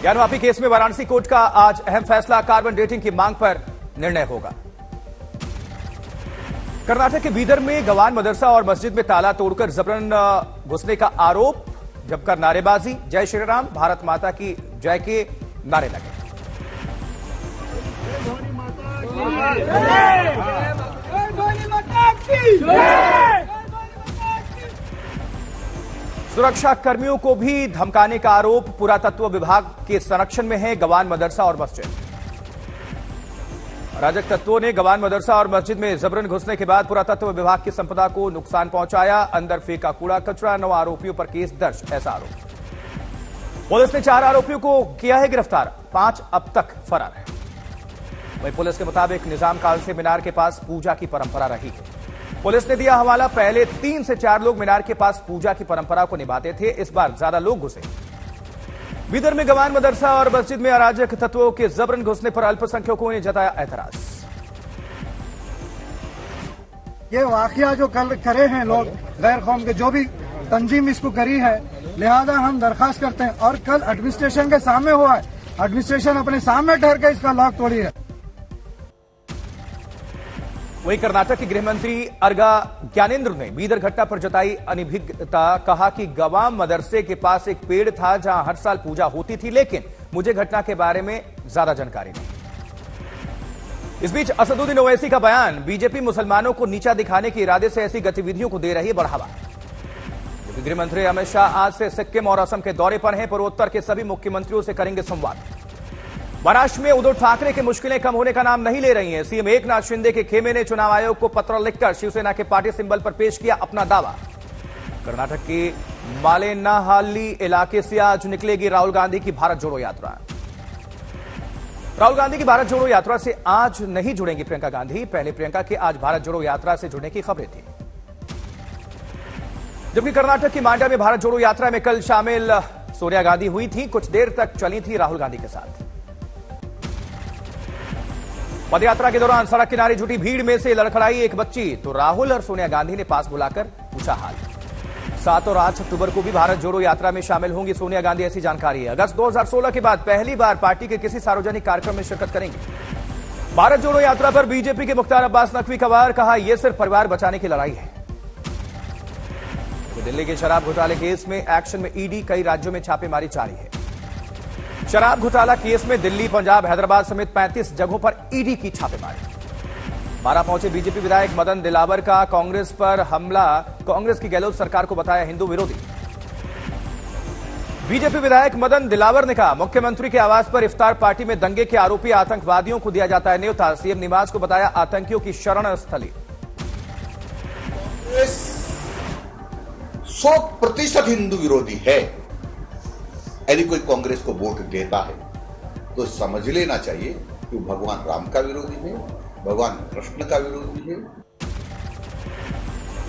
Gyanvapi case में Varanasi court का आज अहम फैसला, कार्बन डेटिंग की मांग पर निर्णय होगा। कर्नाटक के बीदर में गवान मदरसा और मस्जिद में ताला तोड़कर जबरन घुसने का आरोप, जमकर नारेबाजी, जय श्री राम, भारत माता की जय के नारे लगे। सुरक्षा कर्मियों को भी धमकाने का आरोप, पुरातत्व विभाग के संरक्षण में है गवान मदरसा और मस्जिद। अराजक तत्वों ने गवान मदरसा और मस्जिद में जबरन घुसने के बाद पुरातत्व विभाग की संपदा को नुकसान पहुंचाया, अंदर फेंका कूड़ा कचरा, 9 आरोपियों पर केस दर्ज, ऐसा आरोप। पुलिस ने 4 आरोपियों को किया है गिरफ्तार, 5 अब तक फरार है। वहीं पुलिस के मुताबिक निजाम काल से मीनार के पास पूजा की परंपरा रही है। पुलिस ने दिया हवाला, पहले 3 से 4 लोग मीनार के पास पूजा की परंपरा को निभाते थे, इस बार ज्यादा लोग घुसे। बीदर में गवान मदरसा और मस्जिद में अराजक तत्वों के जबरन घुसने पर अल्पसंख्यकों ने जताया एतराज। ये वाकया जो कल करे हैं लोग गैर कौम के, जो भी तंजीम इसको करी है, लिहाजा हम दरखास्त करते हैं। और कल एडमिनिस्ट्रेशन के सामने हुआ है, एडमिनिस्ट्रेशन अपने सामने ठहर के इसका लॉक तोड़ी है। वहीं कर्नाटक के गृह मंत्री अर्गा ज्ञानेंद्र ने बीदर घटना पर जताई अनिभिज्ञता, कहा कि गवाम मदरसे के पास एक पेड़ था जहां हर साल पूजा होती थी, लेकिन मुझे घटना के बारे में ज्यादा जानकारी नहीं। इस बीच असदुद्दीन ओवैसी का बयान, बीजेपी मुसलमानों को नीचा दिखाने के इरादे से ऐसी गतिविधियों को दे रही है बढ़ावा। गृह मंत्री अमित शाह आज से सिक्किम और असम के दौरे पर हैं, पूर्वोत्तर के सभी मुख्यमंत्रियों से करेंगे संवाद। महाराष्ट्र में उद्धव ठाकरे की मुश्किलें कम होने का नाम नहीं ले रही हैं। सीएम एकनाथ शिंदे के खेमे ने चुनाव आयोग को पत्र लिखकर शिवसेना के पार्टी सिंबल पर पेश किया अपना दावा। कर्नाटक के मालेनाहाल्ली इलाके से आज निकलेगी राहुल गांधी की भारत जोड़ो यात्रा। राहुल गांधी की भारत जोड़ो यात्रा से आज नहीं जुड़ेंगी प्रियंका गांधी, पहले प्रियंका के आज भारत जोड़ो यात्रा से जुड़ने की खबरें थी। जबकि कर्नाटक की मांड्या में भारत जोड़ो यात्रा में कल शामिल सोनिया गांधी हुई थी, कुछ देर तक चली थी राहुल गांधी के साथ। पदयात्रा के दौरान सड़क किनारे जुटी भीड़ में से लड़खड़ाई एक बच्ची, तो राहुल और सोनिया गांधी ने पास बुलाकर पूछा हाल। 7 और 8 अक्टूबर को भी भारत जोड़ो यात्रा में शामिल होंगी सोनिया गांधी, ऐसी जानकारी है। अगस्त 2016 के बाद पहली बार पार्टी के किसी सार्वजनिक कार्यक्रम में शिरकत करेंगी। भारत जोड़ो यात्रा पर बीजेपी के मुख्तार अब्बास नकवी का वार, कहा यह सिर्फ परिवार बचाने की लड़ाई है। तो दिल्ली के शराब घोटाले केस में एक्शन में ईडी, कई राज्यों में छापेमारी जारी है। शराब घोटाला केस में दिल्ली, पंजाब, हैदराबाद समेत 35 जगहों पर ईडी की छापेमारी। 12 पहुंचे बीजेपी विधायक मदन दिलावर का कांग्रेस पर हमला, कांग्रेस की गहलोत सरकार को बताया हिंदू विरोधी। बीजेपी विधायक मदन दिलावर ने कहा मुख्यमंत्री के आवास पर इफ्तार पार्टी में दंगे के आरोपी आतंकवादियों को दिया जाता है न्योता, सीएम निवास को बताया आतंकियों की शरण स्थली। 100% हिंदू विरोधी है। यदि कोई कांग्रेस को वोट देता है तो समझ लेना चाहिए कि भगवान राम का विरोधी है, भगवान कृष्ण का विरोधी है।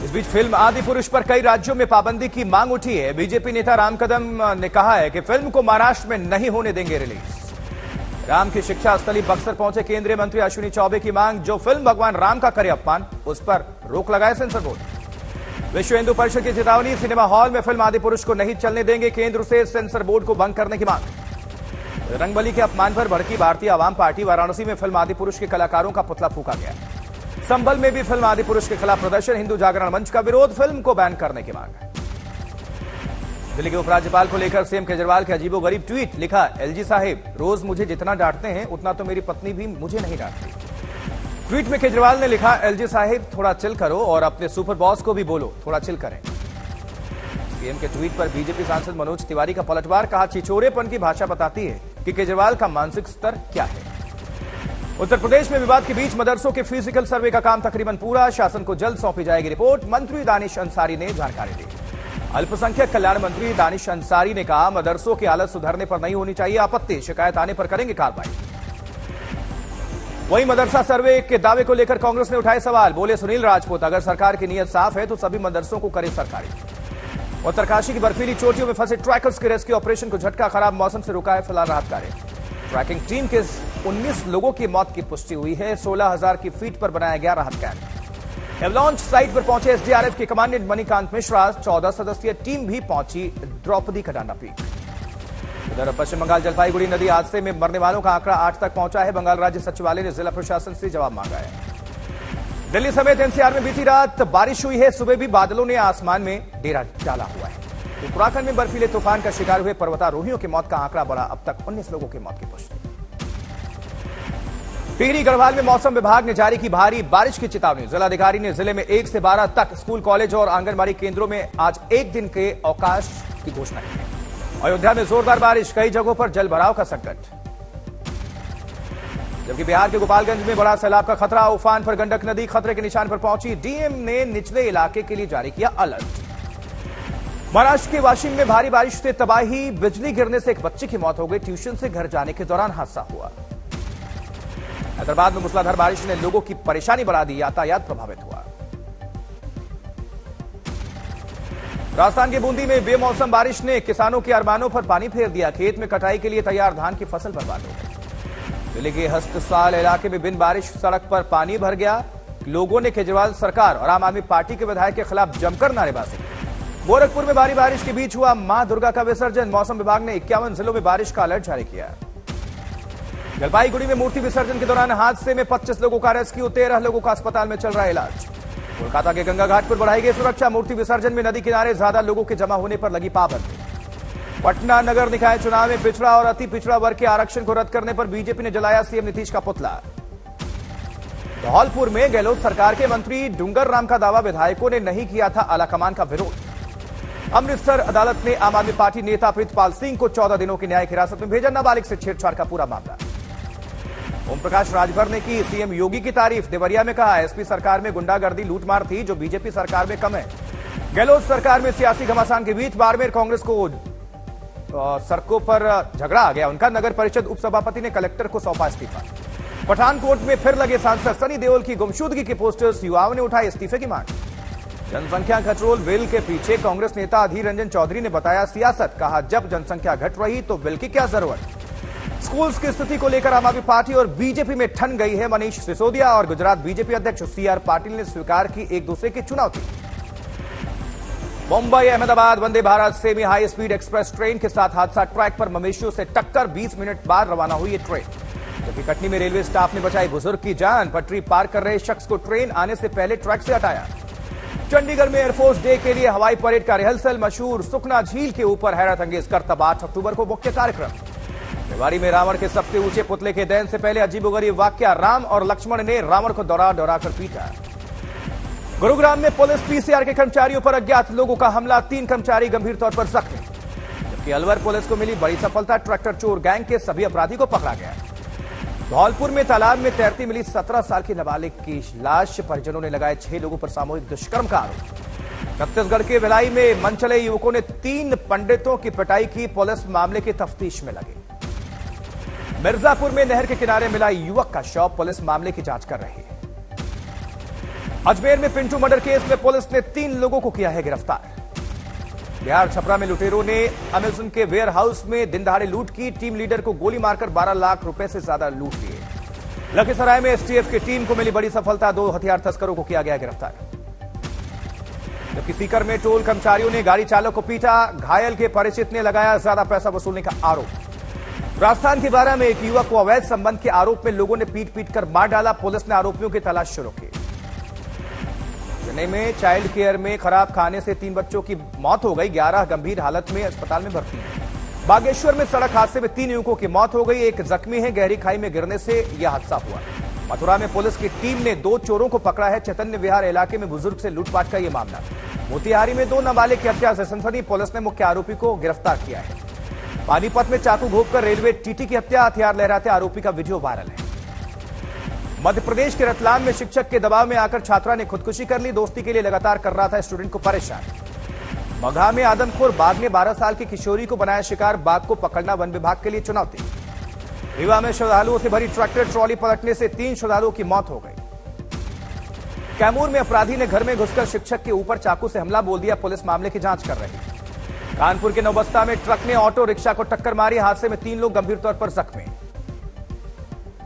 इस बीच फिल्म आदि पुरुष पर कई राज्यों में पाबंदी की मांग उठी है। बीजेपी नेता राम कदम ने कहा है कि फिल्म को महाराष्ट्र में नहीं होने देंगे रिलीज। राम की शिक्षा स्थली बक्सर पहुंचे केंद्रीय मंत्री अश्विनी चौबे की मांग, जो फिल्म भगवान राम का करे अपमान उस पर रोक लगाए सेंसर बोर्ड। विश्व हिंदू परिषद की चेतावनी, सिनेमा हॉल में फिल्म आदि पुरुष को नहीं चलने देंगे, केंद्र से सेंसर बोर्ड को भंग करने की मांग। रंगबली के अपमान पर भड़की भारतीय आवाम पार्टी, वाराणसी में फिल्म आदि पुरुष के कलाकारों का पुतला फूका गया। संभल में भी फिल्म आदि पुरुष के खिलाफ प्रदर्शन, हिंदू जागरण मंच का विरोध, फिल्म को बैन करने की मांग। दिल्ली के उपराज्यपाल को लेकर सीएम केजरीवाल के अजीबोगरीब ट्वीट, लिखा एलजी साहिब रोज मुझे जितना डांटते हैं उतना तो मेरी पत्नी भी मुझे नहीं डांटती। ट्वीट में केजरीवाल ने लिखा एलजी साहिब थोड़ा चिल करो और अपने सुपर बॉस को भी बोलो थोड़ा चिल करें। सीएम के ट्वीट पर बीजेपी सांसद मनोज तिवारी का पलटवार, कहा छिछोरेपन की भाषा बताती है कि केजरीवाल का मानसिक स्तर क्या है। उत्तर प्रदेश में विवाद के बीच मदरसों के फिजिकल सर्वे का काम तकरीबन पूरा, शासन को जल्द सौंपी जाएगी रिपोर्ट, मंत्री दानिश अंसारी ने जानकारी दी। अल्पसंख्यक कल्याण मंत्री दानिश अंसारी ने कहा मदरसों की हालत सुधरने पर नहीं होनी चाहिए आपत्ति, शिकायत आने पर करेंगे कार्रवाई। वहीं मदरसा सर्वे के दावे को लेकर कांग्रेस ने उठाए सवाल, बोले सुनील राजपूत अगर सरकार की नीयत साफ है तो सभी मदरसों को करे सरकारी। उत्तरकाशी की बर्फीली चोटियों में फंसे ट्रैकर्स के रेस्क्यू ऑपरेशन को झटका, खराब मौसम से रुका है फिलहाल राहत कार्य। ट्रैकिंग टीम के 19 लोगों की मौत की पुष्टि हुई है, 16,000 की फीट पर बनाया गया राहत कैंप। एवलॉन्च साइट पर पहुंचे एसडीआरएफ के कमांडेंट मणिकांत मिश्रा, 14 सदस्यीय टीम भी पहुंची द्रौपदी कडाना पीक। उधर पश्चिम बंगाल जलपाईगुड़ी नदी हादसे में मरने वालों का आंकड़ा 8 तक पहुंचा है। बंगाल राज्य सचिवालय ने जिला प्रशासन से जवाब मांगा है। दिल्ली समेत एनसीआर में बीती रात बारिश हुई है। सुबह भी बादलों ने आसमान में डेरा डाला हुआ है। उत्तराखंड में बर्फीले तूफान का शिकार हुए पर्वतारोहियों की मौत का आंकड़ा बढ़ा, अब तक 19 लोगों की मौत की पुष्टि। टिहरी गढ़वाल में मौसम विभाग ने जारी की भारी बारिश की चेतावनी। जिलाधिकारी ने जिले में 1 से 12 तक स्कूल, कॉलेज और आंगनबाड़ी केंद्रों में आज 1 दिन के अवकाश की घोषणा की है। अयोध्या में जोरदार बारिश, कई जगहों पर जल भराव का संकट। जबकि बिहार के गोपालगंज में बड़ा सैलाब का खतरा, उफान पर गंडक नदी खतरे के निशान पर पहुंची। डीएम ने निचले इलाके के लिए जारी किया अलर्ट। महाराष्ट्र के वाशिम में भारी बारिश से तबाही, बिजली गिरने से एक बच्चे की मौत हो गई। ट्यूशन से घर जाने के दौरान हादसा हुआ। हैदराबाद में मूसलाधार बारिश ने लोगों की परेशानी बढ़ा दी, यातायात प्रभावित हुआ। राजस्थान के बूंदी में बेमौसम बारिश ने किसानों के अरमानों पर पानी फेर दिया। खेत में कटाई के लिए तैयार धान की फसल बर्बाद हो गई। जिले के हस्तसाल इलाके में बिन बारिश सड़क पर पानी भर गया। लोगों ने केजरीवाल सरकार और आम आदमी पार्टी के विधायक के खिलाफ जमकर नारेबाजी की। गोरखपुर में भारी बारिश के बीच हुआ मां दुर्गा का विसर्जन। मौसम विभाग ने 51 जिलों में बारिश का अलर्ट जारी किया। जलपाईगुड़ी में मूर्ति विसर्जन के दौरान हादसे में 25 लोगों का रेस्क्यू, 13 लोगों का अस्पताल में चल रहा है इलाज। कोलकाता के गंगा घाट पर बढ़ाई गई सुरक्षा। मूर्ति विसर्जन में नदी किनारे ज्यादा लोगों के जमा होने पर लगी पाबंदी। पटना नगर निकाय चुनाव में पिछड़ा और अति पिछड़ा वर्ग के आरक्षण को रद्द करने पर बीजेपी ने जलाया सीएम नीतीश का पुतला। धौलपुर में गहलोत सरकार के मंत्री डूंगर राम का दावा, विधायकों ने नहीं किया था आलाकमान का विरोध। अमृतसर अदालत ने आम आदमी पार्टी नेता प्रीतपाल सिंह को 14 दिनों की न्यायिक हिरासत में भेजा। नाबालिग से छेड़छाड़ का पूरा मामला। ओम प्रकाश राजभर ने की सीएम योगी की तारीफ। देवरिया में कहा, एसपी सरकार में गुंडागर्दी लूटमार थी जो बीजेपी सरकार में कम है। गहलोत सरकार में सियासी घमासान के बीच बाड़मेर कांग्रेस को सड़कों पर झगड़ा आ गया। उनका नगर परिषद उपसभापति ने कलेक्टर को सौंपा इस्तीफा। पठानकोट में फिर लगे सांसद सनी देओल की गुमशुदगी के पोस्टर्स, युवाओं ने उठाई इस्तीफे की मांग। जनसंख्या कंट्रोल बिल के पीछे कांग्रेस नेता अधीर रंजन चौधरी ने बताया सियासत। कहा, जब जनसंख्या घट रही तो बिल की क्या जरूरत। स्कूल्स की स्थिति को लेकर आम आदमी पार्टी और बीजेपी में ठन गई है। मनीष सिसोदिया और गुजरात बीजेपी अध्यक्ष सीआर पाटिल ने स्वीकार की एक दूसरे की चुनौती। Mumbai Ahmedabad Vande Bharat semi high speed express train के साथ हादसा। ट्रैक पर मवेशियों से टक्कर, 20 मिनट बाद रवाना हुई ये ट्रेन। जबकि कटनी में रेलवे स्टाफ ने बचाई बुजुर्ग की जान। पटरी पार कर रहे शख्स को ट्रेन आने से पहले ट्रैक से हटाया। चंडीगढ़ में एयरफोर्स डे के लिए हवाई परेड का रिहर्सल। मशहूर सुखना झील के ऊपर हैरत अंगेज करतब 8 अक्टूबर को मुख्य कार्यक्रम। रेवाड़ी में रावण के सबसे ऊंचे पुतले के दहन से पहले अजीबोगरीब वाकया। राम और लक्ष्मण ने रावण को दौड़ा कर पीटा। गुरुग्राम में पुलिस पीसीआर के कर्मचारियों पर अज्ञात लोगों का हमला। 3 कर्मचारी गंभीर तौर पर जख्मी। जबकि अलवर पुलिस को मिली बड़ी सफलता। ट्रैक्टर चोर गैंग के सभी अपराधी को पकड़ा गया। धौलपुर में तालाब में तैरती मिली 17 साल की नाबालिग की लाश। परिजनों ने लगाए 6 लोगों पर सामूहिक दुष्कर्म का आरोप। छत्तीसगढ़ के भिलाई में मनचले युवकों ने 3 पंडितों की पिटाई की। पुलिस मामले की तफ्तीश में लगी। मिर्जापुर में नहर के किनारे मिला युवक का शव। पुलिस मामले की जांच कर रही है। अजमेर में पिंटू मर्डर केस में पुलिस ने 3 लोगों को किया है गिरफ्तार। बिहार छपरा में लुटेरों ने अमेजन के वेयर हाउस में दिन दहाड़े लूट की। टीम लीडर को गोली मारकर 12 लाख रुपए से ज्यादा लूट लिए। लखीसराय में एसटीएफ की टीम को मिली बड़ी सफलता। 2 हथियार तस्करों को किया गया गिरफ्तार। जबकि सीकर में टोल कर्मचारियों ने गाड़ी चालक को पीटा। घायल के परिचित ने लगाया ज्यादा पैसा वसूलने का आरोप। राजस्थान के बारा में एक युवक को अवैध संबंध के आरोप में लोगों ने पीट कर मार डाला। पुलिस ने आरोपियों की तलाश शुरू की। चेन्नई में चाइल्ड केयर में खराब खाने से 3 बच्चों की मौत हो गई। 11 गंभीर हालत में अस्पताल में भर्ती हैं। बागेश्वर में सड़क हादसे में 3 युवकों की मौत हो गई। एक जख्मी है। गहरी खाई में गिरने से यह हादसा हुआ। मथुरा में पुलिस की टीम ने 2 चोरों को पकड़ा है। चैतन्य विहार इलाके में बुजुर्ग से लूटपाट का यह मामला। मोतिहारी में 2 नाबालिग की हत्या से सनसनी। पुलिस ने मुख्य आरोपी को गिरफ्तार किया है। पानीपत में चाकू घोंपकर रेलवे टीटी की हत्या। हथियार लहराते आरोपी का वीडियो वायरल है। मध्य प्रदेश के रतलाम में शिक्षक के दबाव में आकर छात्रा ने खुदकुशी कर ली। दोस्ती के लिए लगातार कर रहा था स्टूडेंट को परेशान। मगहा में आदमखोर बाघ ने 12 साल की किशोरी को बनाया शिकार। बाघ को पकड़ना वन विभाग के लिए चुनौती। रीवा में श्रद्धालुओं से भरी ट्रैक्टर ट्रॉली पलटने से 3 श्रद्धालुओं की मौत हो गई। कैमूर में अपराधी ने घर में घुसकर शिक्षक के ऊपर चाकू से हमला बोल दिया। पुलिस मामले की जांच कर रही। कानपुर के नौबस्ता में ट्रक ने ऑटो रिक्शा को टक्कर मारी। हादसे में 3 लोग गंभीर तौर पर जख्मी।